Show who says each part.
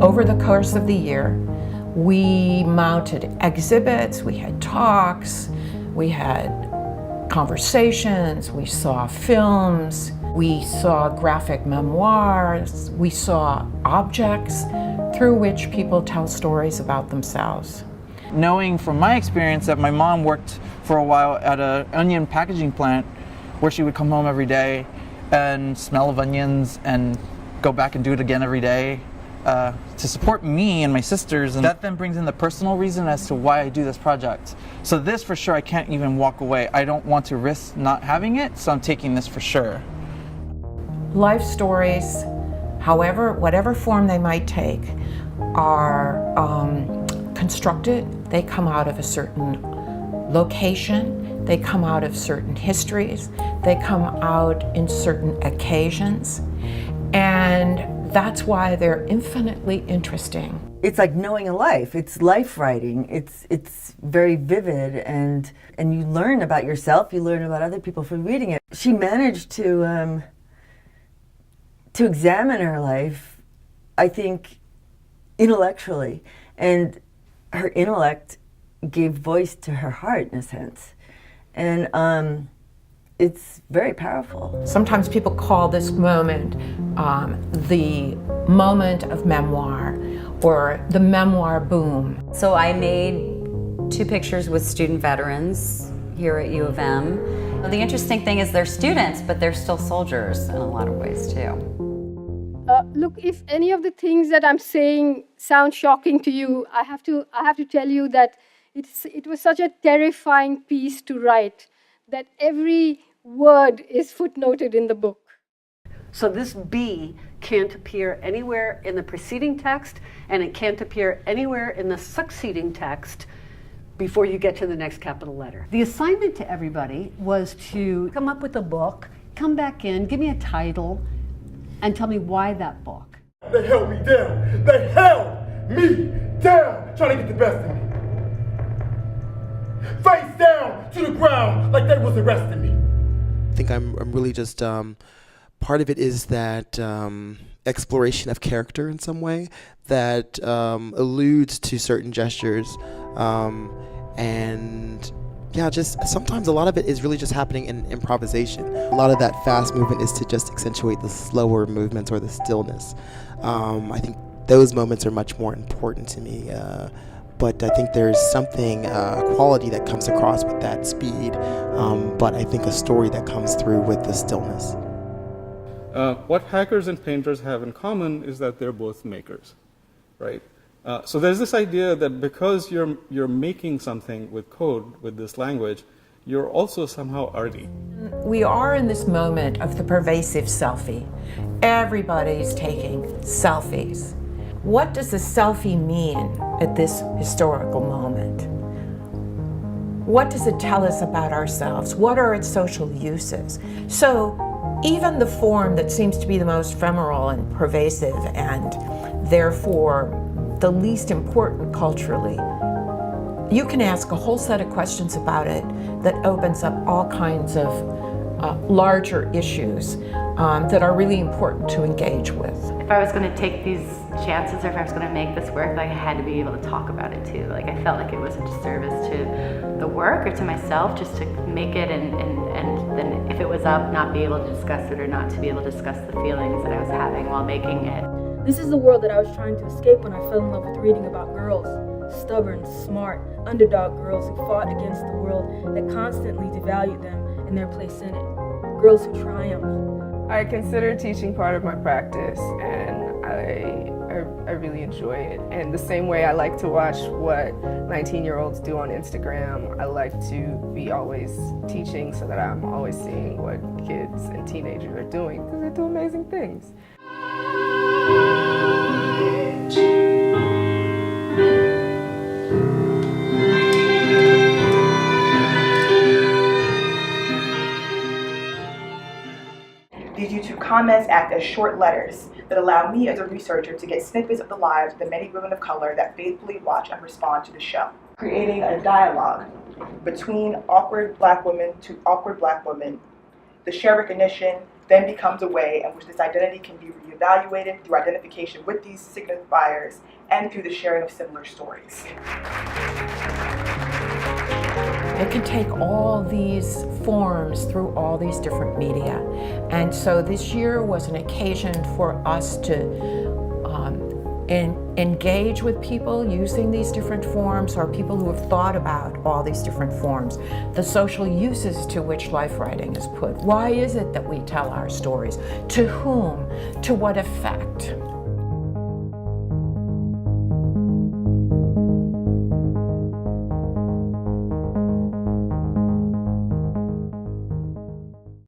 Speaker 1: Over the course of the year, we mounted exhibits, we had talks, we had conversations, we saw films, we saw graphic memoirs, we saw objects through which people tell stories about themselves.
Speaker 2: Knowing from my experience that my mom worked for a while at an onion packaging plant where she would come home every day and smell of onions and go back and do it again every day to support me and my sisters, and that then brings in the personal reason as to why I do this project. So this for sure, I can't even walk away. I don't want to risk not having it, so I'm taking this for sure.
Speaker 1: Life stories, whatever form they might take, are constructed. They come out of a certain location, they come out of certain histories, they come out in certain occasions, and that's why they're infinitely interesting.
Speaker 3: It's like knowing a life. It's life writing. It's very vivid, and you learn about yourself. You learn about other people from reading it. She managed to examine her life, I think, intellectually, and her intellect gave voice to her heart, in a sense, and it's very powerful.
Speaker 1: Sometimes people call this moment the moment of memoir, or the memoir boom.
Speaker 4: So I made 2 pictures with student veterans here at U of M. The interesting thing is they're students, but they're still soldiers in a lot of ways too.
Speaker 5: Look, if any of the things that I'm saying sound shocking to you, I have to tell you that it was such a terrifying piece to write that every word is footnoted in the book.
Speaker 6: So this B can't appear anywhere in the preceding text, and it can't appear anywhere in the succeeding text before you get to the next capital letter. The assignment to everybody was to come up with a book, come back in, give me a title, and tell me why that book.
Speaker 7: They held me down. They held me down, trying to get the best of me. Face down to the ground like they was arresting me.
Speaker 8: I think I'm really just, part of it is that exploration of character in some way that alludes to certain gestures, and yeah, just sometimes a lot of it is really just happening in improvisation. A lot of that fast movement is to just accentuate the slower movements or the stillness. I think those moments are much more important to me. But I think there's something, quality that comes across with that speed, but I think a story that comes through with the stillness.
Speaker 9: What hackers and painters have in common is that they're both makers, right? So there's this idea that because you're making something with code, with this language, you're also somehow arty.
Speaker 1: We are in this moment of the pervasive selfie. Everybody's taking selfies. What does a selfie mean at this historical moment? What does it tell us about ourselves? What are its social uses? So even the form that seems to be the most ephemeral and pervasive and therefore the least important culturally, you can ask a whole set of questions about it that opens up all kinds of larger issues that are really important to engage with.
Speaker 10: If I was going to take these chances, or if I was going to make this work, like I had to be able to talk about it too. Like I felt like it was a disservice to the work or to myself just to make it, and then if it was up, not be able to discuss it, or not to be able to discuss the feelings that I was having while making it.
Speaker 11: This is the world that I was trying to escape when I fell in love with reading about girls. Stubborn, smart, underdog girls who fought against the world that constantly devalued them and their place in it. Girls who triumph.
Speaker 12: I consider teaching part of my practice, and I really enjoy it. And the same way I like to watch what 19-year-olds do on Instagram, I like to be always teaching so that I'm always seeing what kids and teenagers are doing, because they do amazing things.
Speaker 13: These YouTube comments act as short letters that allow me as a researcher to get snippets of the lives of the many women of color that faithfully watch and respond to the show, creating a dialogue between awkward black women to awkward black women, the shared recognition then becomes a way in which this identity can be reevaluated through identification with these signifiers and through the sharing of similar stories.
Speaker 1: It can take all these forms through all these different media. And so this year was an occasion for us to engage with people using these different forms, or people who have thought about all these different forms, the social uses to which life writing is put. Why is it that we tell our stories? To whom? To what effect?